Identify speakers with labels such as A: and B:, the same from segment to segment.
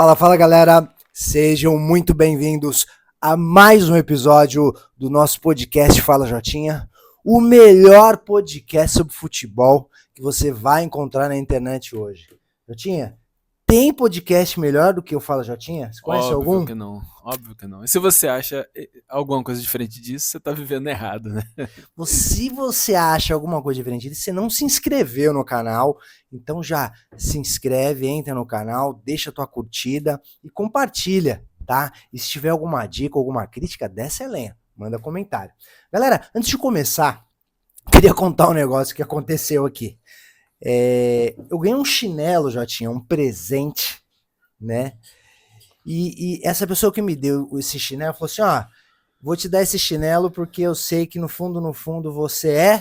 A: Fala, fala galera, sejam muito bem-vindos a mais um episódio do nosso podcast Fala Jotinha, o melhor podcast sobre futebol que você vai encontrar na internet hoje. Jotinha, tem podcast melhor do que o Fala Jotinha? Você conhece algum?
B: Óbvio que não. E se você acha alguma coisa diferente disso, você tá vivendo errado, né?
A: Se você acha alguma coisa diferente disso, você não se inscreveu no canal, então já se inscreve, entra no canal, deixa a tua curtida e compartilha, tá? E se tiver alguma dica, alguma crítica, desce a lenha, manda comentário. Galera, antes de começar, queria contar um negócio que aconteceu aqui. Eu ganhei um chinelo, já tinha um presente, né? E essa pessoa que me deu esse chinelo falou assim, ó, vou te dar esse chinelo porque eu sei que no fundo você é...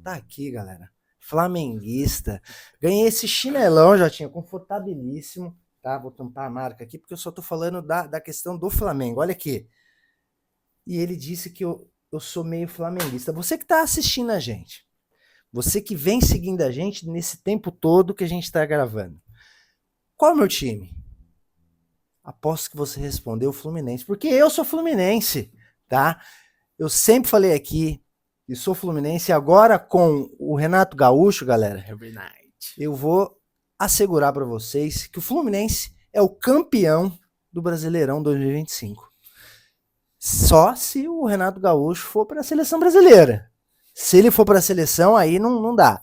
A: Tá aqui, galera. Flamenguista. Ganhei esse chinelão, já tinha confortabilíssimo, tá? Vou tampar a marca aqui porque eu só tô falando da questão do Flamengo. Olha aqui. E ele disse que eu sou meio flamenguista. Você que tá assistindo a gente, você que vem seguindo a gente nesse tempo todo que a gente tá gravando. Qual é o meu time? Aposto que você respondeu Fluminense, porque eu sou fluminense, tá? Eu sempre falei aqui que sou fluminense, agora com o Renato Gaúcho, galera,
B: Every night.
A: eu vou assegurar para vocês que o Fluminense é o campeão do Brasileirão 2025. Só se o Renato Gaúcho for para a seleção brasileira. Se ele for para a seleção, aí não dá.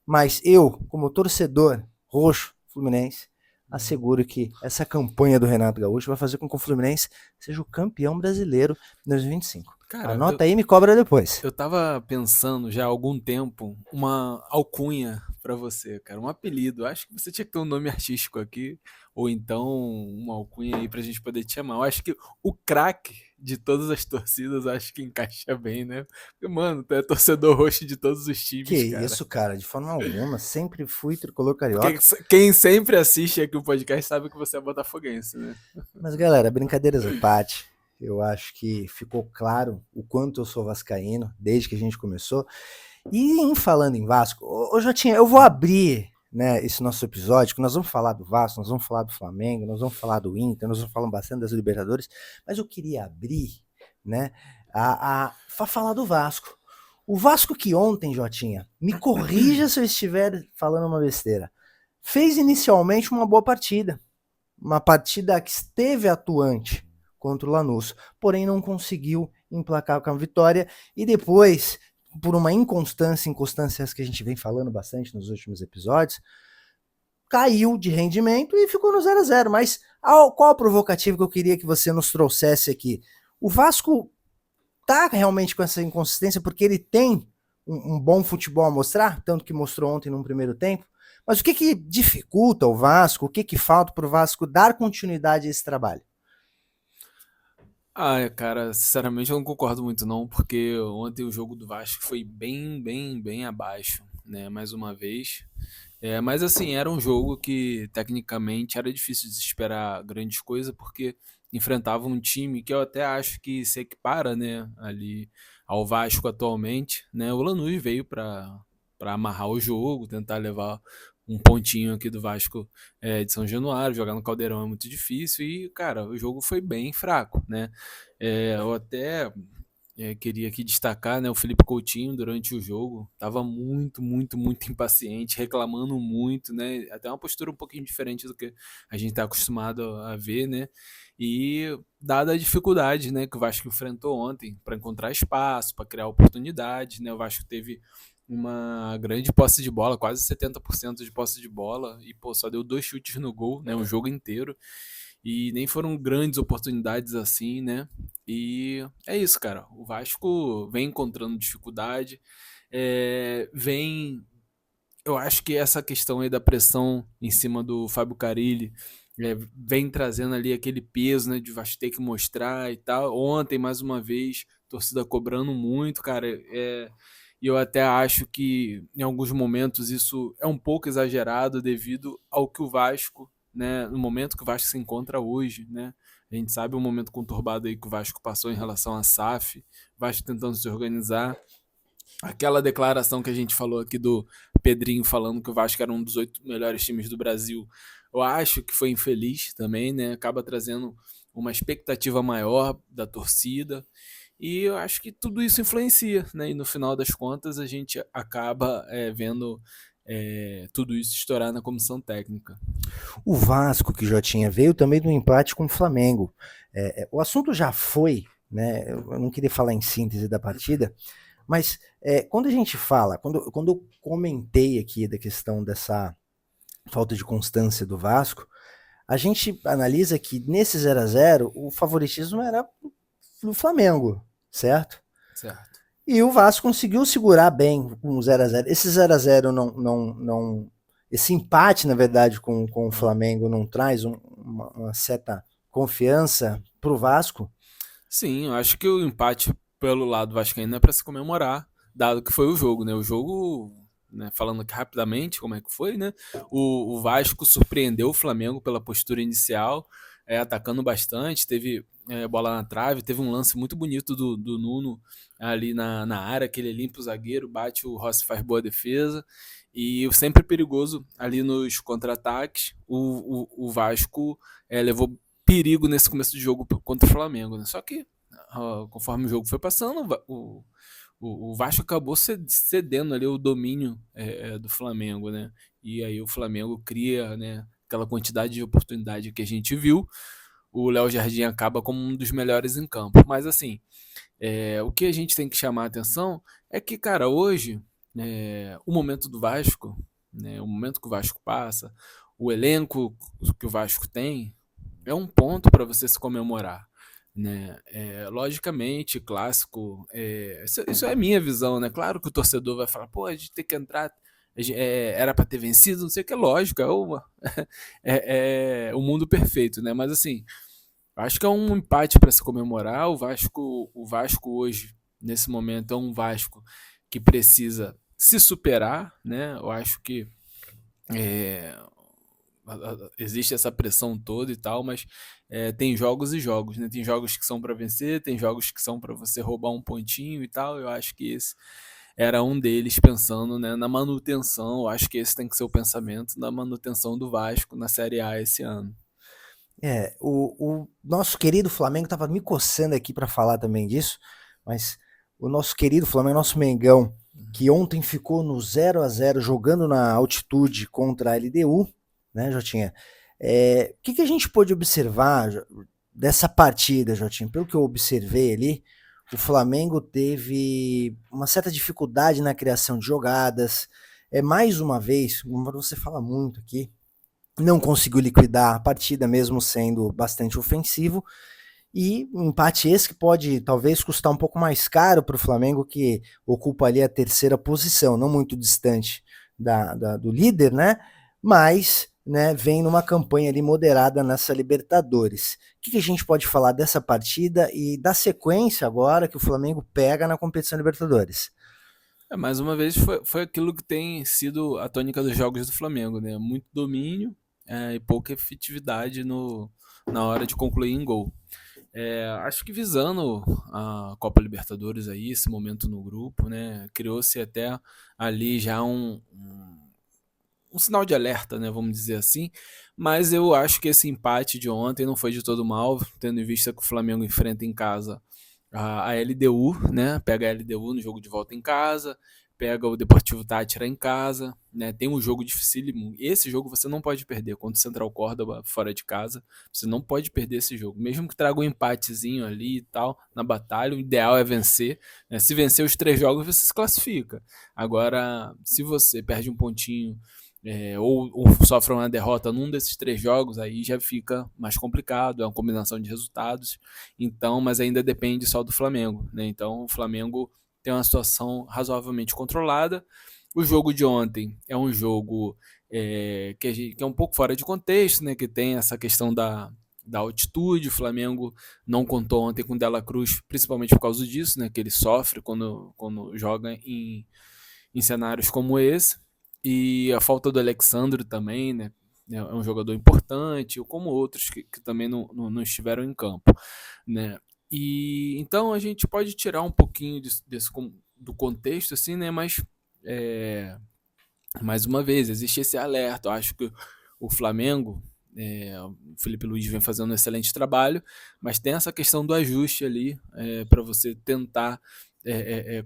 A: Mas eu, como torcedor roxo fluminense, asseguro que essa campanha do Renato Gaúcho vai fazer com que o Fluminense seja o campeão brasileiro em 2025.
B: Cara,
A: Anota aí e me cobra depois.
B: eu tava pensando já há algum tempo uma alcunha pra você, cara, um apelido. Acho que você tinha que ter um nome artístico aqui, ou então uma alcunha aí pra gente poder te chamar. Eu acho que o craque de todas as torcidas, eu acho que encaixa bem, né? Porque, mano, tu é torcedor roxo de todos os
A: Que
B: times, cara.
A: isso, cara, de forma alguma, sempre fui tricolor
B: Porque
A: carioca.
B: quem sempre assiste aqui o podcast sabe que você é botafoguense, né?
A: Mas galera, brincadeiras à parte, eu acho que ficou claro o quanto eu sou vascaíno desde que a gente começou. E em falando em Vasco, eu vou abrir, né, esse nosso episódio, que nós vamos falar do Vasco, nós vamos falar do Flamengo, nós vamos falar do Inter, nós vamos falar bastante das Libertadores, mas eu queria abrir, né, a falar do Vasco. O Vasco que ontem, Jotinha, me corrija se eu estiver falando uma besteira, fez inicialmente uma boa partida. Uma partida que esteve atuante contra o Lanús, porém não conseguiu emplacar com a vitória e depois, por uma inconstâncias que a gente vem falando bastante nos últimos episódios, caiu de rendimento e ficou no 0-0. Mas qual a provocativa que eu queria que você nos trouxesse aqui? O Vasco tá realmente com essa inconsistência porque ele tem um bom futebol a mostrar, tanto que mostrou ontem no primeiro tempo, mas o que dificulta o Vasco, o que falta para o Vasco dar continuidade a esse trabalho?
B: Ah, cara, sinceramente eu não concordo muito não, porque ontem o jogo do Vasco foi bem abaixo, né, mais uma vez. Mas assim, era um jogo que tecnicamente era difícil de esperar grandes coisas, porque enfrentava um time que eu até acho que se equipara, né, ali ao Vasco atualmente, né? O Lanús veio para amarrar o jogo, tentar levar um pontinho aqui do Vasco de São Januário, jogar no Caldeirão é muito difícil e, cara, o jogo foi bem fraco, né? Eu até queria aqui destacar, né, o Felipe Coutinho durante o jogo, estava muito impaciente, reclamando muito, né, até uma postura um pouquinho diferente do que a gente está acostumado a ver, né, e dada a dificuldade, né, que o Vasco enfrentou ontem para encontrar espaço, para criar oportunidades, né, o Vasco teve uma grande posse de bola, quase 70% de posse de bola, e pô, só deu 2 chutes no gol, né, o jogo inteiro, e nem foram grandes oportunidades assim, né? E é isso, cara. O Vasco vem encontrando dificuldade, vem. Eu acho que essa questão aí da pressão em cima do Fábio Carille vem trazendo ali aquele peso, né? De Vasco ter que mostrar e tal. Ontem, mais uma vez, torcida cobrando muito, cara. E eu até acho que em alguns momentos isso é um pouco exagerado devido ao que o Vasco, né, no momento que o Vasco se encontra hoje, né? A gente sabe o momento conturbado aí que o Vasco passou em relação à SAF, o Vasco tentando se organizar. Aquela declaração que a gente falou aqui do Pedrinho falando que o Vasco era um dos 8 melhores times do Brasil. eu acho que foi infeliz também, né? Acaba trazendo uma expectativa maior da torcida. E eu acho que tudo isso influencia, né? E no final das contas a gente acaba vendo tudo isso estourar na comissão técnica.
A: O Vasco, que já tinha, veio também do empate com o Flamengo. O assunto já foi, né? Eu não queria falar em síntese da partida, mas quando a gente fala, quando eu comentei aqui da questão dessa falta de constância do Vasco, a gente analisa que nesse 0-0 o favoritismo era do Flamengo, certo?
B: Certo.
A: E o Vasco conseguiu segurar bem um 0-0. Esse 0-0 não. Esse empate, na verdade, com o Flamengo não traz uma certa confiança pro Vasco?
B: Sim, eu acho que o empate pelo lado vascaíno é para se comemorar, dado que foi o jogo, né? O jogo, né, falando aqui rapidamente como é que foi, né? O Vasco surpreendeu o Flamengo pela postura inicial, atacando bastante, teve bola na trave, teve um lance muito bonito do Nuno ali na área, que ele limpa o zagueiro, bate, o Rossi faz boa defesa, e sempre perigoso ali nos contra-ataques, o Vasco levou perigo nesse começo de jogo contra o Flamengo, né? Só que conforme o jogo foi passando, o Vasco acabou cedendo ali o domínio do Flamengo, né? E aí o Flamengo cria, né, aquela quantidade de oportunidade que a gente viu. O Léo Jardim acaba como um dos melhores em campo. Mas assim, o que a gente tem que chamar a atenção é que, cara, hoje, o momento do Vasco, né, o momento que o Vasco passa, o elenco que o Vasco tem, é um ponto para você se comemorar, né? Logicamente, clássico, isso é minha visão, né? Claro que o torcedor vai falar, pô, a gente tem que entrar, era para ter vencido, não sei o que, é lógico, é o mundo perfeito, né? Mas assim, acho que é um empate para se comemorar. O Vasco hoje, nesse momento, é um Vasco que precisa se superar, né? Eu acho que é, existe essa pressão toda e tal, mas tem jogos e jogos, né? Tem jogos que são para vencer, tem jogos que são para você roubar um pontinho e tal. Eu acho que esse era um deles, pensando, né, na manutenção. Eu acho que esse tem que ser o pensamento da manutenção do Vasco na Série A esse ano.
A: O nosso querido Flamengo estava me coçando aqui para falar também disso, mas o nosso querido Flamengo, nosso Mengão, que ontem ficou no 0-0 jogando na altitude contra a LDU, né, Jotinha? O que a gente pôde observar dessa partida, Jotinha? Pelo que eu observei ali, o Flamengo teve uma certa dificuldade na criação de jogadas. Mais uma vez, como você fala muito aqui, não conseguiu liquidar a partida, mesmo sendo bastante ofensivo. E um empate esse que pode talvez custar um pouco mais caro para o Flamengo, que ocupa ali a terceira posição, não muito distante do líder, né? Mas, né, vem numa campanha ali moderada nessa Libertadores. O que a gente pode falar dessa partida e da sequência agora que o Flamengo pega na competição Libertadores?
B: Mais uma vez, foi aquilo que tem sido a tônica dos jogos do Flamengo, né? Muito domínio e pouca efetividade na hora de concluir em gol. Acho que visando a Copa Libertadores aí, esse momento no grupo, né? Criou-se até ali já um sinal de alerta, né? Vamos dizer assim. Mas eu acho que esse empate de ontem não foi de todo mal, tendo em vista que o Flamengo enfrenta em casa a LDU, né? Pega a LDU no jogo de volta em casa, pega o Deportivo Táchira em casa, né? Tem um jogo dificílimo. Esse jogo você não pode perder contra o Central Córdoba fora de casa. Você não pode perder esse jogo, mesmo que traga um empatezinho ali e tal na batalha. O ideal é vencer, né? Se vencer os 3 jogos, você se classifica. Agora, se você perde um pontinho ou sofre uma derrota num desses 3 jogos, aí já fica mais complicado, é uma combinação de resultados. Então, mas ainda depende só do Flamengo, né? Então, o Flamengo tem uma situação razoavelmente controlada. O jogo de ontem é um jogo que é um pouco fora de contexto, né? Que tem essa questão da altitude. O Flamengo não contou ontem com o Dela Cruz, principalmente por causa disso, né? Que ele sofre quando joga em cenários como esse. E a falta do Alexandre também, né? É um jogador importante, como outros que também não estiveram em campo, né? E então a gente pode tirar um pouquinho do contexto, assim, né? Mas mais uma vez existe esse alerta. Eu acho que o Flamengo, o Felipe Luiz vem fazendo um excelente trabalho, mas tem essa questão do ajuste ali para você tentar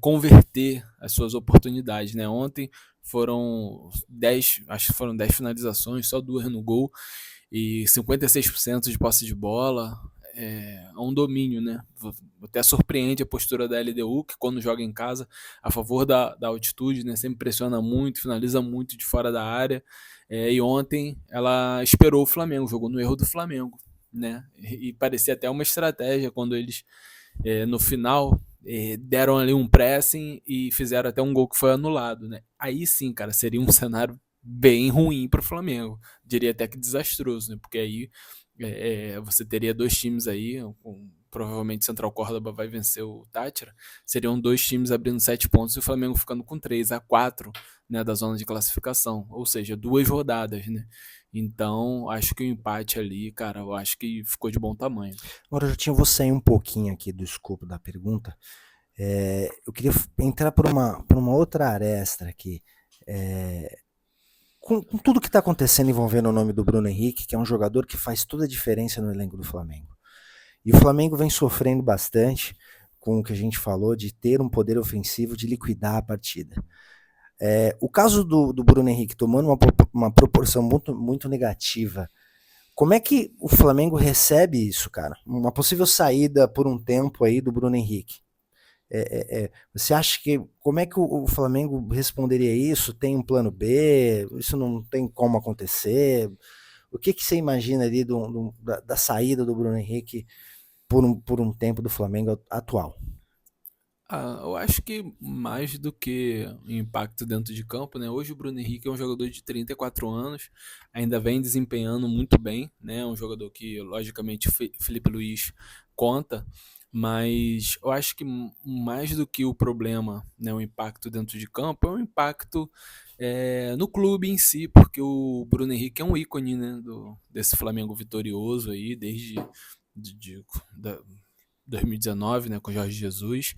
B: converter as suas oportunidades, né? Ontem foram 10, acho que foram 10 finalizações, só 2 no gol e 56% de posse de bola. É um domínio, né? Até surpreende a postura da LDU, que quando joga em casa, a favor da altitude, né? Sempre pressiona muito, finaliza muito de fora da área. E ontem ela esperou o Flamengo, jogou no erro do Flamengo, né? E parecia até uma estratégia quando eles, no final, deram ali um pressing e fizeram até um gol que foi anulado, né? Aí sim, cara, seria um cenário bem ruim para o Flamengo. Diria até que desastroso, né? Porque aí você teria dois times aí, provavelmente Central Córdoba vai vencer o Táchira, seriam dois times abrindo 7 pontos e o Flamengo ficando com 3-4, né, da zona de classificação, ou seja, 2 rodadas, né? Então, acho que o empate ali, cara, eu acho que ficou de bom tamanho.
A: Agora, Jotinho, eu vou sair um pouquinho aqui do escopo da pergunta. Eu queria entrar por uma outra aresta aqui. Com tudo que está acontecendo envolvendo o nome do Bruno Henrique, que é um jogador que faz toda a diferença no elenco do Flamengo. E o Flamengo vem sofrendo bastante com o que a gente falou de ter um poder ofensivo de liquidar a partida. O caso do Bruno Henrique tomando uma proporção muito, muito negativa, como é que o Flamengo recebe isso, cara? Uma possível saída por um tempo aí do Bruno Henrique. Você acha que, como é que o Flamengo responderia isso? Tem um plano B? Isso não tem como acontecer? O que você imagina ali da saída do Bruno Henrique por um tempo do Flamengo atual?
B: Eu acho que mais do que o impacto dentro de campo, né? Hoje o Bruno Henrique é um jogador de 34 anos, ainda vem desempenhando muito bem, né? Um jogador que, logicamente, Felipe Luiz conta, mas eu acho que mais do que o problema, né? O impacto dentro de campo, é um impacto no clube em si, porque o Bruno Henrique é um ícone, né? Desse Flamengo vitorioso aí, desde da 2019, né? Com Jorge Jesus.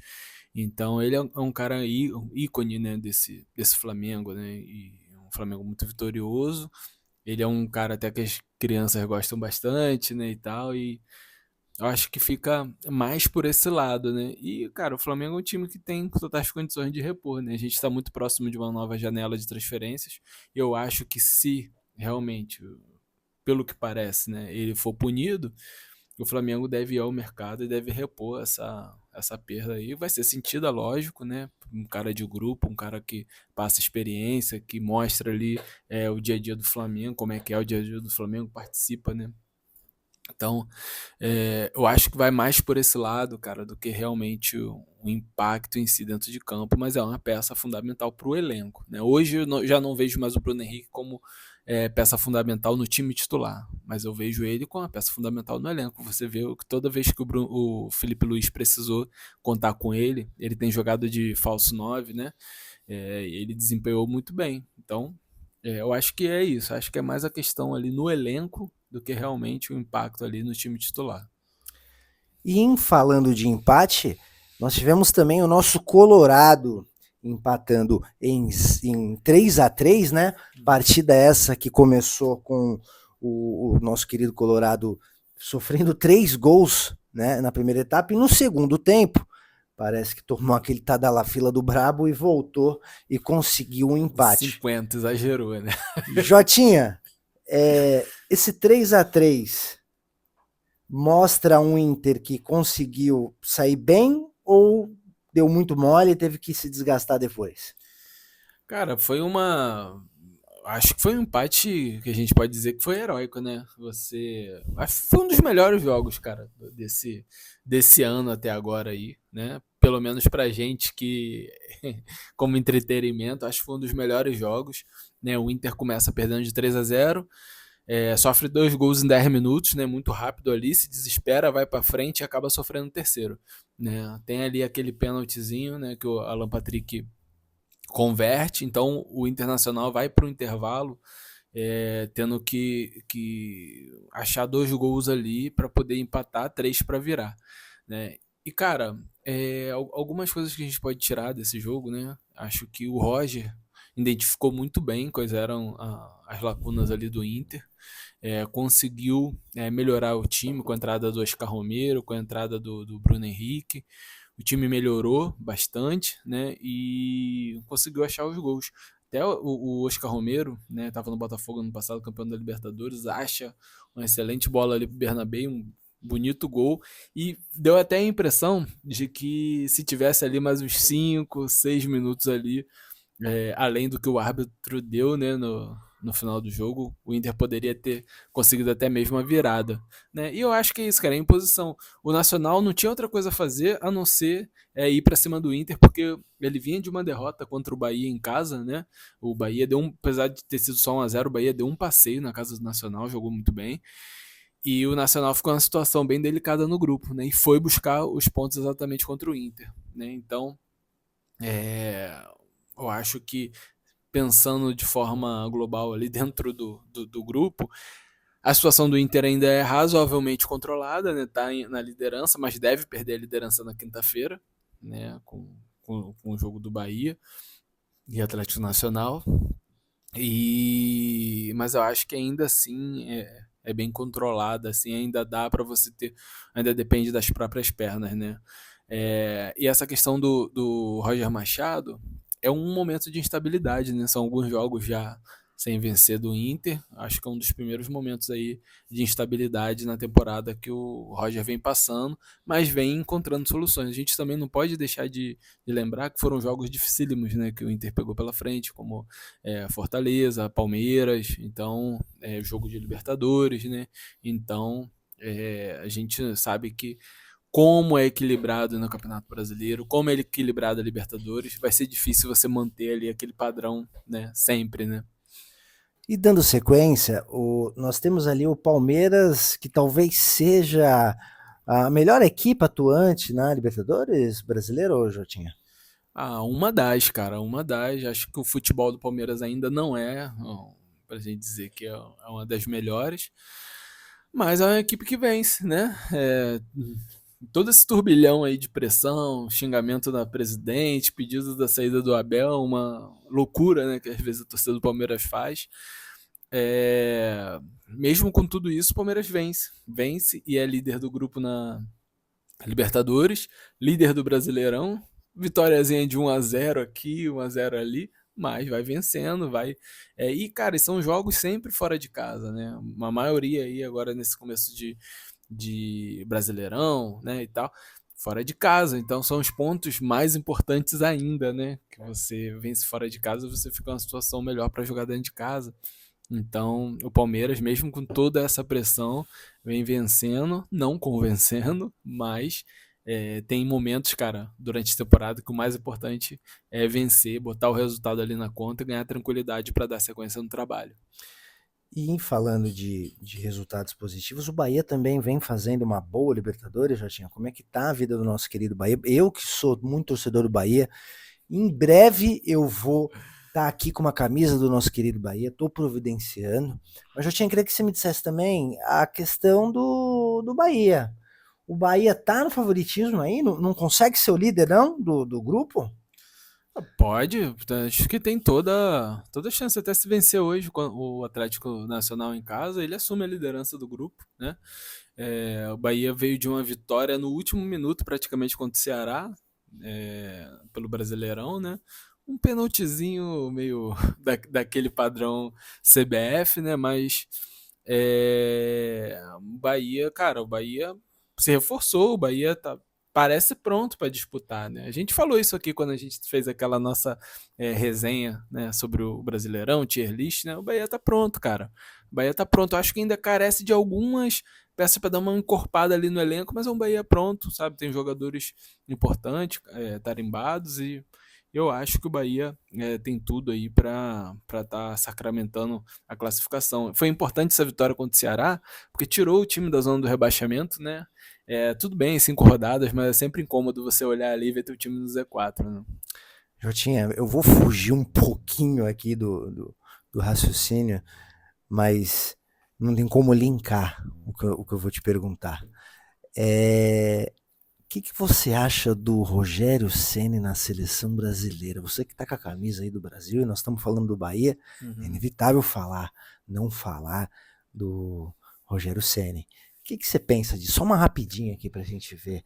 B: Então ele é um cara ícone, né, desse Flamengo, né, e um Flamengo muito vitorioso. Ele é um cara até que as crianças gostam bastante, né, e tal, e eu acho que fica mais por esse lado, né. E, cara, o Flamengo é um time que tem totais condições de repor, né. A gente está muito próximo de uma nova janela de transferências, e eu acho que se realmente, pelo que parece, né, ele for punido, o Flamengo deve ir ao mercado e deve repor essa perda aí. Vai ser sentida, lógico, né? Um cara de grupo, um cara que passa experiência, que mostra ali o dia a dia do Flamengo, como é que é o dia a dia do Flamengo, participa, né? Então, eu acho que vai mais por esse lado, cara, do que realmente o impacto em si dentro de campo, mas é uma peça fundamental para o elenco, né? Hoje eu já não vejo mais o Bruno Henrique como peça fundamental no time titular, mas eu vejo ele como uma peça fundamental no elenco. Você vê que toda vez que o Felipe Luiz precisou contar com ele, ele tem jogado de falso 9, né? Ele desempenhou muito bem. Então, eu acho que é isso. Acho que é mais a questão ali no elenco do que realmente o impacto ali no time titular.
A: E em falando de empate, nós tivemos também o nosso Colorado empatando em 3-3, né? Partida essa que começou com o nosso querido Colorado sofrendo 3 gols, né, na primeira etapa, e no segundo tempo parece que tomou aquele tadalafila do brabo e voltou e conseguiu um empate.
B: 50, exagerou, né?
A: Jotinha, esse 3-3 mostra um Inter que conseguiu sair bem ou deu muito mole e teve que se desgastar depois?
B: Cara, acho que foi um empate que a gente pode dizer que foi heróico, né? Acho que foi um dos melhores jogos, cara, desse ano até agora aí, né? Pelo menos pra gente que, como entretenimento, acho que foi um dos melhores jogos, né? O Inter começa perdendo de 3-0, sofre 2 gols em 10 minutos, né? Muito rápido ali, se desespera, vai pra frente e acaba sofrendo o terceiro, né? Tem ali aquele pênaltizinho, né? Que o Alan Patrick converte, então o Internacional vai para o intervalo tendo que achar 2 gols ali para poder empatar, 3 para virar, né? E cara, algumas coisas que a gente pode tirar desse jogo, né? Acho que o Roger identificou muito bem quais eram as lacunas ali do Inter, conseguiu melhorar o time com a entrada do Oscar Romero, com a entrada do Bruno Henrique. O time melhorou bastante, né? E conseguiu achar os gols. Até o Oscar Romero, né? Estava no Botafogo ano passado, campeão da Libertadores, acha uma excelente bola ali pro Bernabéu, um bonito gol. E deu até a impressão de que se tivesse ali mais uns 5, 6 minutos ali, além do que o árbitro deu, né, no final do jogo, o Inter poderia ter conseguido até mesmo a virada, né? E eu acho que é isso, cara, é imposição. O Nacional não tinha outra coisa a fazer a não ser ir para cima do Inter, porque ele vinha de uma derrota contra o Bahia em casa, né? O Bahia deu apesar de ter sido só 1-0, o Bahia deu um passeio na casa do Nacional, jogou muito bem. E o Nacional ficou numa situação bem delicada no grupo, né? E foi buscar os pontos exatamente contra o Inter, né? Então, é, eu acho que pensando de forma global ali dentro do grupo, a situação do Inter ainda é razoavelmente controlada, né? Tá na liderança, mas deve perder a liderança na quinta-feira, né? Com o jogo do Bahia e Atlético Nacional. Mas eu acho que ainda assim é bem controlada, assim, ainda dá para você ter, ainda depende das próprias pernas, né? E essa questão do Roger Machado é um momento de instabilidade, né? São alguns jogos já sem vencer do Inter. Acho que é um dos primeiros momentos aí de instabilidade na temporada que o Roger vem passando, mas vem encontrando soluções. A gente também não pode deixar de lembrar que foram jogos dificílimos, né? Que o Inter pegou pela frente, como Fortaleza, Palmeiras, então jogo de Libertadores, né? Então a gente sabe que como é equilibrado no Campeonato Brasileiro, como é equilibrado a Libertadores, vai ser difícil você manter ali aquele padrão, né? Sempre, né?
A: E dando sequência, nós temos ali o Palmeiras, que talvez seja a melhor equipe atuante na Libertadores brasileira, ou Jotinha?
B: Uma das, cara, uma das. Acho que o futebol do Palmeiras ainda não pra gente dizer que é uma das melhores, mas é uma equipe que vence, né? Todo esse turbilhão aí de pressão, xingamento da presidente, pedidos da saída do Abel, uma loucura, né, que às vezes a torcida do Palmeiras faz. Mesmo com tudo isso, o Palmeiras vence e é líder do grupo na Libertadores, líder do Brasileirão, vitóriazinha de 1-0 aqui, 1-0 ali, mas vai vencendo, vai. E, cara, são jogos sempre fora de casa, né? Uma maioria aí agora nesse começo de Brasileirão, né, e tal, fora de casa. Então são os pontos mais importantes ainda, né? Que você vence fora de casa, você fica numa situação melhor para jogar dentro de casa. Então, o Palmeiras, mesmo com toda essa pressão, vem vencendo, não convencendo, mas tem momentos, cara, durante a temporada que o mais importante é vencer, botar o resultado ali na conta e ganhar tranquilidade para dar sequência no trabalho.
A: E em falando de resultados positivos, o Bahia também vem fazendo uma boa Libertadores, Jotinha. Como é que tá a vida do nosso querido Bahia? Eu que sou muito torcedor do Bahia, em breve eu vou estar aqui com uma camisa do nosso querido Bahia, tô providenciando. Mas Jotinha, queria que você me dissesse também a questão do Bahia. O Bahia tá no favoritismo aí? Não consegue ser o líder, não, do grupo?
B: Pode, acho que tem toda a chance, até se vencer hoje o Atlético Nacional em casa, ele assume a liderança do grupo, né? O Bahia veio de uma vitória no último minuto praticamente contra o Ceará, pelo Brasileirão, né? Um penaltizinho meio daquele padrão CBF, né? Mas Bahia, cara, o Bahia se reforçou, o Bahia parece pronto para disputar, né? A gente falou isso aqui quando a gente fez aquela nossa resenha, né, sobre o Brasileirão, tier list, né? O Bahia tá pronto, cara. O Bahia tá pronto. Eu acho que ainda carece de algumas peças para dar uma encorpada ali no elenco, mas é um Bahia pronto, sabe? Tem jogadores importantes, tarimbados, e eu acho que o Bahia tem tudo aí para estar sacramentando a classificação. Foi importante essa vitória contra o Ceará, porque tirou o time da zona do rebaixamento, né? Tudo bem, 5 rodadas, mas é sempre incômodo você olhar ali e ver teu time no Z4, né?
A: Jotinha, eu vou fugir um pouquinho aqui do raciocínio, mas não tem como linkar o que eu vou te perguntar. que você acha do Rogério Ceni na seleção brasileira? Você que tá com a camisa aí do Brasil e nós estamos falando do Bahia, é
B: Uhum.
A: inevitável não falar do Rogério Ceni. O que você pensa disso? Só uma rapidinha aqui pra gente ver.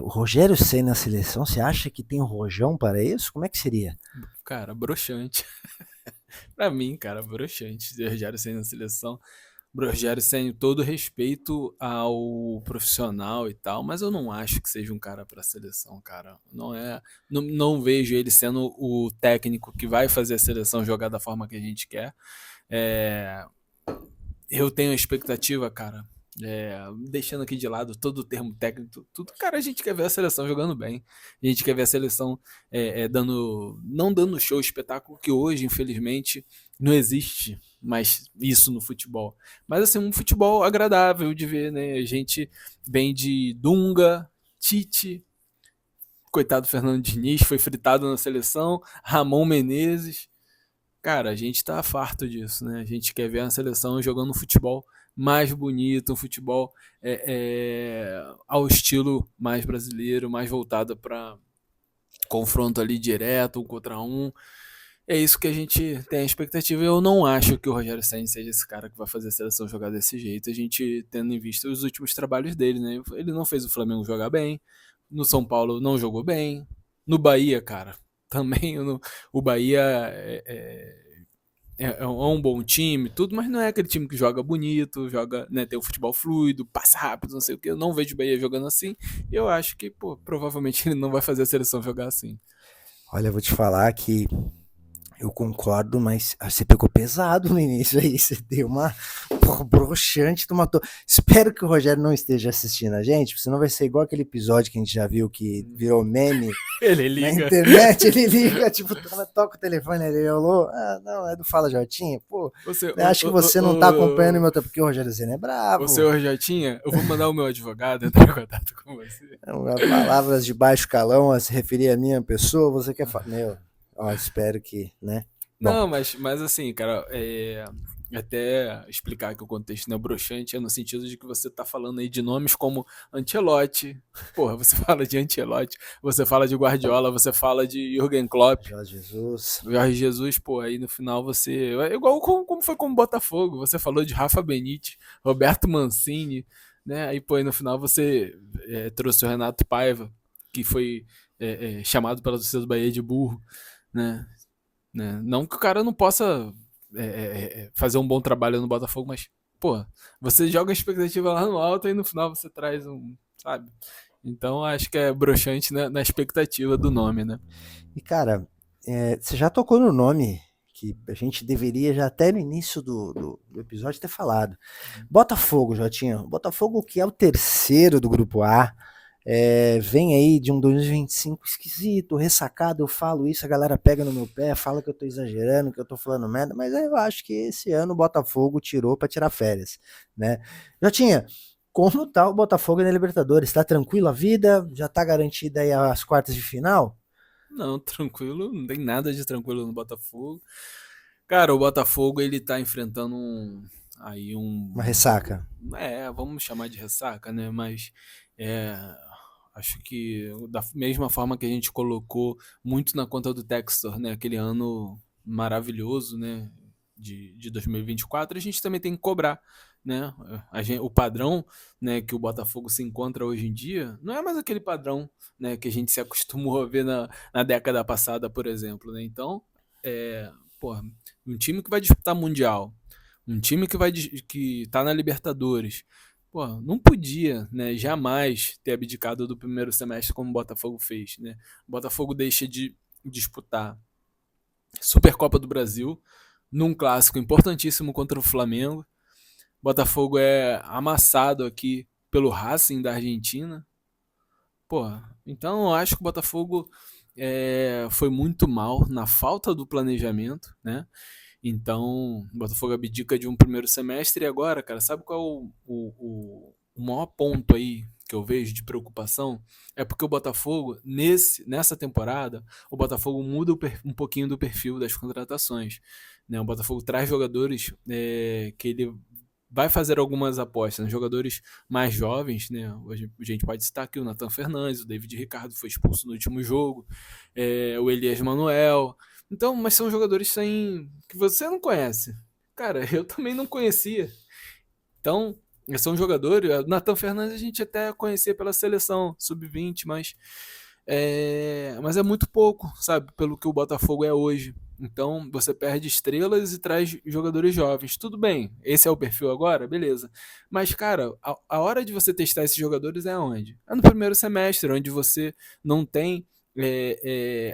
A: O Rogério Ceni na seleção, você acha que tem um rojão para isso? Como é que seria?
B: Cara, broxante. Pra mim, cara, broxante. Rogério Ceni na seleção. Rogério Ceni, todo respeito ao profissional e tal, mas eu não acho que seja um cara pra seleção, cara. Não é, não vejo ele sendo o técnico que vai fazer a seleção jogar da forma que a gente quer. É, eu tenho a expectativa, cara. Deixando aqui de lado todo o termo técnico, tudo, cara, a gente quer ver a seleção jogando bem, a gente quer ver a seleção não dando show, espetáculo que hoje, infelizmente, não existe mais isso no futebol. Mas assim, um futebol agradável de ver, né? A gente vem de Dunga, Tite, coitado Fernando Diniz, foi fritado na seleção, Ramon Menezes. Cara, a gente tá farto disso, né? A gente quer ver a seleção jogando um futebol mais bonito, um futebol ao estilo mais brasileiro, mais voltado para confronto ali direto, um contra um. É isso que a gente tem a expectativa. Eu não acho que o Rogério Ceni seja esse cara que vai fazer a seleção jogar desse jeito. A gente tendo em vista os últimos trabalhos dele, né? Ele não fez o Flamengo jogar bem, no São Paulo não jogou bem, no Bahia, cara, também o Bahia é um bom time, tudo, mas não é aquele time que joga bonito, joga, né, tem o futebol fluido, passa rápido, não sei o que. Eu não vejo o Bahia jogando assim. E eu acho que, pô, provavelmente ele não vai fazer a seleção jogar assim.
A: Olha, eu vou te falar que eu concordo, mas você pegou pesado no início aí. Você deu uma broxante, tu matou. Espero que o Rogério não esteja assistindo a gente, senão vai ser igual aquele episódio que a gente já viu que virou meme
B: Ele
A: na
B: liga.
A: internet. Ele liga, tipo, toca o telefone, ele alô. Ah, não, é do Fala Jotinha. Pô,
B: Você,
A: acho que você não tá acompanhando o meu tempo, porque o Rogério Zena é
B: o
A: bravo.
B: senhor já tinha? Eu vou mandar o meu advogado entrar em contato com você.
A: Palavras de baixo calão a se referir à minha pessoa, você quer falar. Meu, ó, espero que, né? Bom,
B: Não, mas assim, cara, até explicar aqui o contexto, né? O broxante é no sentido de que você tá falando aí de nomes como Ancelotti, porra, você fala de Ancelotti, você fala de Guardiola, você fala de Jürgen Klopp,
A: Jorge Jesus.
B: Jorge Jesus, pô, aí no final você. É igual como foi com o Botafogo, você falou de Rafa Benítez, Roberto Mancini, né? Aí, pô, aí no final você trouxe o Renato Paiva, que foi chamado pela torcida do Bahia de burro, né? Não que o cara não possa fazer um bom trabalho no Botafogo, mas, pô, você joga a expectativa lá no alto e no final você traz um, sabe? Então acho que é broxante, né, na expectativa do nome, né?
A: E, cara, você já tocou no nome que a gente deveria já até no início do episódio ter falado. Botafogo, Jotinha. Botafogo que é o terceiro do Grupo A. Vem aí de um 2025 esquisito, ressacado, eu falo isso, a galera pega no meu pé, fala que eu tô exagerando, que eu tô falando merda, mas eu acho que esse ano o Botafogo tirou pra tirar férias, né? Jotinha, como tá o Botafogo na Libertadores? Tá tranquilo a vida? Já tá garantida aí as quartas de final?
B: Não, tranquilo, não tem nada de tranquilo no Botafogo. Cara, o Botafogo ele tá enfrentando aí
A: Uma ressaca.
B: vamos chamar de ressaca, né? Mas é, acho que da mesma forma que a gente colocou muito na conta do Textor, né? Aquele ano maravilhoso, né? De 2024, a gente também tem que cobrar, né? O padrão, né, que o Botafogo se encontra hoje em dia não é mais aquele padrão, né, que a gente se acostumou a ver na década passada, por exemplo, né? Então, porra, um time que vai disputar Mundial, um time que tá na Libertadores, pô, não podia, né, jamais ter abdicado do primeiro semestre como o Botafogo fez, né? O Botafogo deixa de disputar Supercopa do Brasil num clássico importantíssimo contra o Flamengo. Botafogo é amassado aqui pelo Racing da Argentina. Pô, então eu acho que o Botafogo foi muito mal na falta do planejamento, né? Então, o Botafogo abdica de um primeiro semestre e agora, cara, sabe qual é o maior ponto aí que eu vejo de preocupação? É porque o Botafogo, nessa temporada, o Botafogo muda um pouquinho do perfil das contratações, né? O Botafogo traz jogadores que ele vai fazer algumas apostas nos jogadores mais jovens, né? A gente pode citar aqui o Nathan Fernandes, o David Ricardo foi expulso no último jogo, o Elias Manuel. Então, mas são jogadores que você não conhece. Cara, eu também não conhecia. Então, são jogadores. O Nathan Fernandes a gente até conhecia pela seleção sub-20, mas é muito pouco, sabe? Pelo que o Botafogo é hoje. Então, você perde estrelas e traz jogadores jovens. Tudo bem, esse é o perfil agora? Beleza. Mas, cara, a hora de você testar esses jogadores é onde? É no primeiro semestre, onde você não tem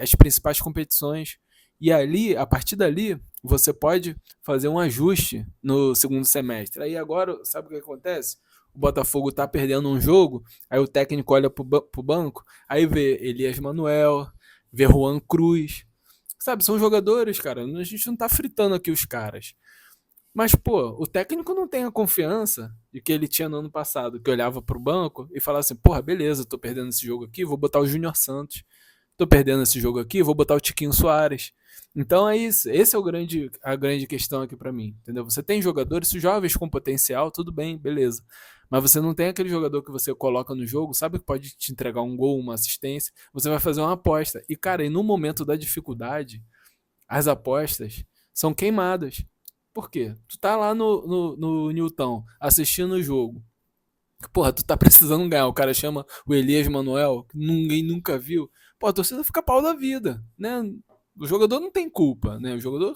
B: as principais competições. E ali, a partir dali, você pode fazer um ajuste no segundo semestre. Aí agora, sabe o que acontece? O Botafogo tá perdendo um jogo, aí o técnico olha pro banco, aí vê Elias Manuel, vê Juan Cruz. Sabe, são jogadores, cara. A gente não tá fritando aqui os caras. Mas, pô, o técnico não tem a confiança de que ele tinha no ano passado, que olhava pro banco e falava assim: porra, beleza, tô perdendo esse jogo aqui, vou botar o Júnior Santos. Tô perdendo esse jogo aqui, vou botar o Tiquinho Soares. Então é isso. Esse é a grande questão aqui para mim, entendeu? Você tem jogadores jovens com potencial, tudo bem, beleza. Mas você não tem aquele jogador que você coloca no jogo, sabe que pode te entregar um gol, uma assistência. Você vai fazer uma aposta. E, cara, e no momento da dificuldade, as apostas são queimadas. Por quê? Tu tá lá no Newton assistindo o jogo. Porra, tu tá precisando ganhar. O cara chama o Elias Manuel, que ninguém nunca viu. Pô, a torcida fica pau da vida, né? O jogador não tem culpa, né? O jogador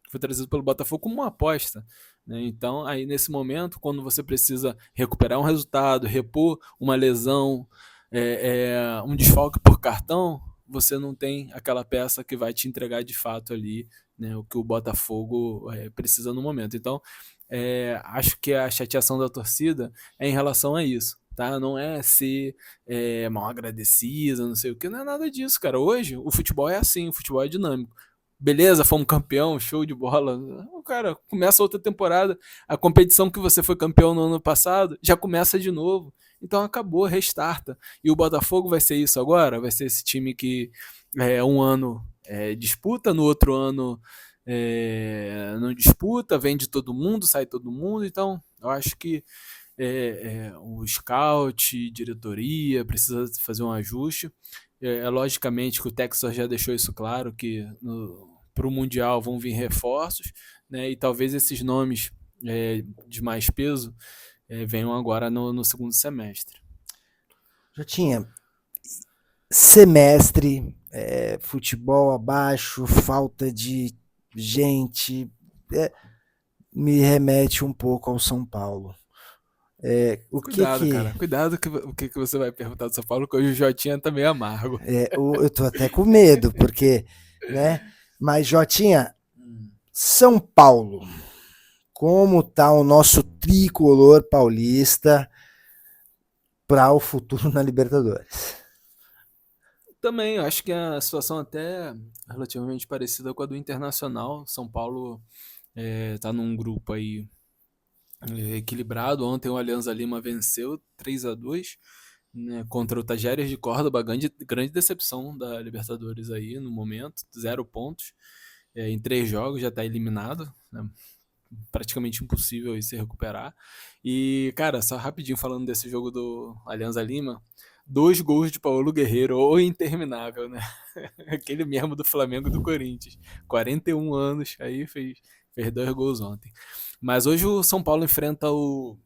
B: foi trazido pelo Botafogo como uma aposta. Né? Então, aí nesse momento, quando você precisa recuperar um resultado, repor uma lesão, um desfalque por cartão, você não tem aquela peça que vai te entregar de fato ali, né, o que o Botafogo precisa no momento. Então, acho que a chateação da torcida é em relação a isso. Tá? Não é ser mal agradecida, não sei o que, não é nada disso, cara. Hoje o futebol é assim, o futebol é dinâmico. Beleza, fomos campeão, show de bola. O cara começa outra temporada, a competição que você foi campeão no ano passado já começa de novo. Então acabou, restarta. E o Botafogo vai ser isso agora? Vai ser esse time que um ano disputa, no outro ano não disputa, vende todo mundo, sai todo mundo. Então eu acho que o scout, diretoria, precisa fazer um ajuste. Logicamente que o Texas já deixou isso claro, que para o Mundial vão vir reforços, né, e talvez esses nomes de mais peso venham agora no segundo semestre.
A: Já tinha semestre, futebol abaixo, falta de gente, me remete um pouco ao São Paulo.
B: Cuidado, cara. Cuidado o que você vai perguntar do São Paulo, que hoje o Jotinha tá meio amargo.
A: Eu tô até com medo, porque, né? Mas, Jotinha, São Paulo, como tá o nosso tricolor paulista para o futuro na Libertadores?
B: Também, acho que a situação até relativamente parecida com a do Internacional. São Paulo tá num grupo aí equilibrado. Ontem o Alianza Lima venceu 3-2, né, contra o Tajeres de Córdoba, grande decepção da Libertadores aí no momento, 0 pontos em 3 jogos, já está eliminado, né, praticamente impossível aí se recuperar. E, cara, só rapidinho falando desse jogo do Alianza Lima, 2 gols de Paulo Guerreiro, ou interminável, né? Aquele mesmo do Flamengo e do Corinthians. 41 anos, aí fez 2 gols ontem. Mas hoje o São Paulo enfrenta o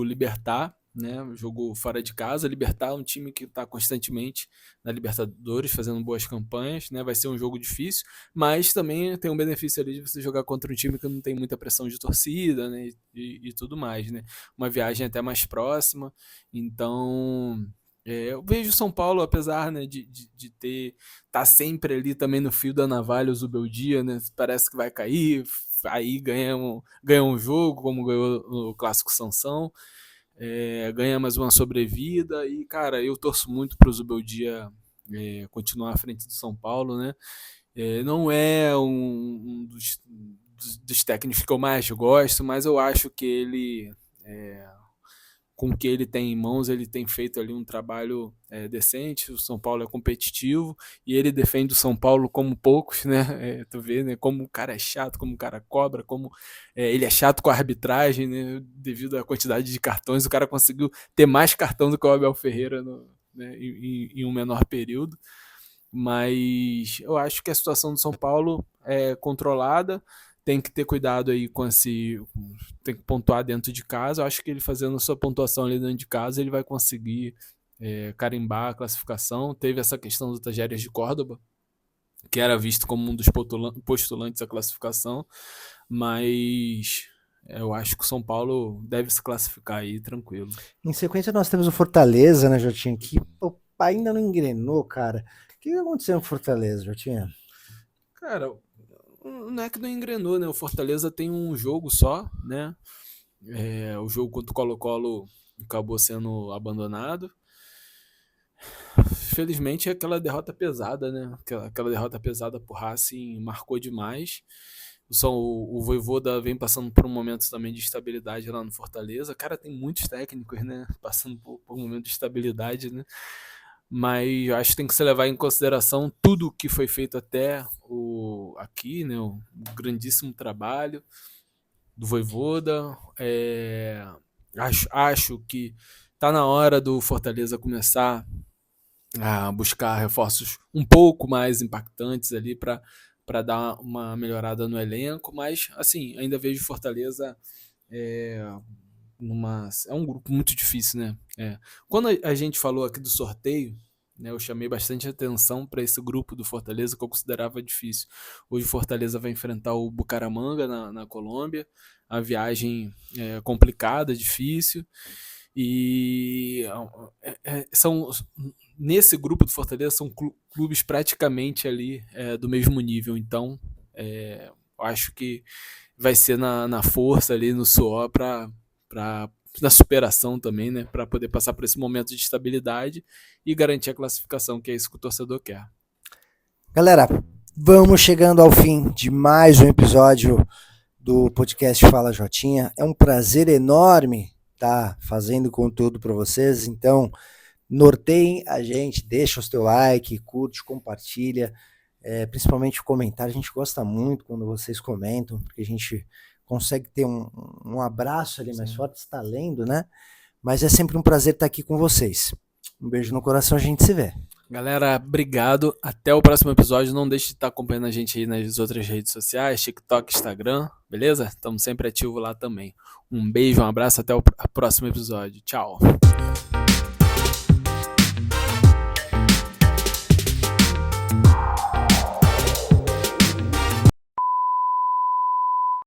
B: Libertad, né? Jogou fora de casa. Libertad é um time que está constantemente na Libertadores, fazendo boas campanhas, né? Vai ser um jogo difícil, mas também tem um benefício ali de você jogar contra um time que não tem muita pressão de torcida, né? E tudo mais, né? Uma viagem até mais próxima. Então, eu vejo o São Paulo, apesar, né, de tá sempre ali também no fio da navalha, o Zubeldia, né? Parece que vai cair, aí ganha um jogo, como ganhou o Clássico Sansão, ganha mais uma sobrevida. E, cara, eu torço muito para o Zubeldia continuar à frente do São Paulo, né? Não é um dos técnicos que eu mais gosto, mas eu acho que ele com o que ele tem em mãos, ele tem feito ali um trabalho decente. O São Paulo é competitivo e ele defende o São Paulo como poucos, né? Tu vê, né? Como o cara é chato, como o cara cobra, como ele é chato com a arbitragem, né? Devido à quantidade de cartões, o cara conseguiu ter mais cartão do que o Abel Ferreira né? em um menor período. Mas eu acho que a situação do São Paulo é controlada. Tem que ter cuidado aí com esse. Tem que pontuar dentro de casa. Eu acho que ele fazendo a sua pontuação ali dentro de casa, ele vai conseguir carimbar a classificação. Teve essa questão do Tajeres de Córdoba, que era visto como um dos postulantes à classificação, mas eu acho que o São Paulo deve se classificar aí tranquilo.
A: Em sequência, nós temos o Fortaleza, né, Jotinha? Que ainda não engrenou, cara. O que aconteceu no Fortaleza, Jotinha?
B: Cara, não é que não engrenou, né? O Fortaleza tem um jogo só, né? O jogo contra o Colo-Colo acabou sendo abandonado. Felizmente, aquela derrota pesada, né? Aquela derrota pesada pro Racing marcou demais. O Vojvoda vem passando por um momento também de estabilidade lá no Fortaleza. Cara, tem muitos técnicos, né? Passando por um momento de estabilidade, né? Mas eu acho que tem que se levar em consideração tudo que foi feito até aqui, né? O grandíssimo trabalho do Vojvoda. Acho que tá na hora do Fortaleza começar a buscar reforços um pouco mais impactantes ali para dar uma melhorada no elenco, mas assim, ainda vejo Fortaleza é um grupo muito difícil, né? Quando a gente falou aqui do sorteio, né, eu chamei bastante atenção para esse grupo do Fortaleza que eu considerava difícil. Hoje o Fortaleza vai enfrentar o Bucaramanga na Colômbia, a viagem é complicada, difícil, e nesse grupo do Fortaleza são clubes praticamente ali do mesmo nível, então acho que vai ser na força ali, no suor, na superação também, né, para poder passar por esse momento de estabilidade e garantir a classificação, que é isso que o torcedor quer.
A: Galera, vamos chegando ao fim de mais um episódio do podcast Fala Jotinha. É um prazer enorme estar fazendo conteúdo para vocês, então norteiem a gente, deixa o seu like, curte, compartilha, principalmente o comentário. A gente gosta muito quando vocês comentam, porque a gente consegue ter um abraço ali mais forte, está lendo, né? Mas é sempre um prazer estar aqui com vocês. Um beijo no coração, a gente se vê.
B: Galera, obrigado. Até o próximo episódio. Não deixe de estar acompanhando a gente aí nas outras redes sociais, TikTok, Instagram, beleza? Estamos sempre ativos lá também. Um beijo, um abraço, até o próximo episódio. Tchau.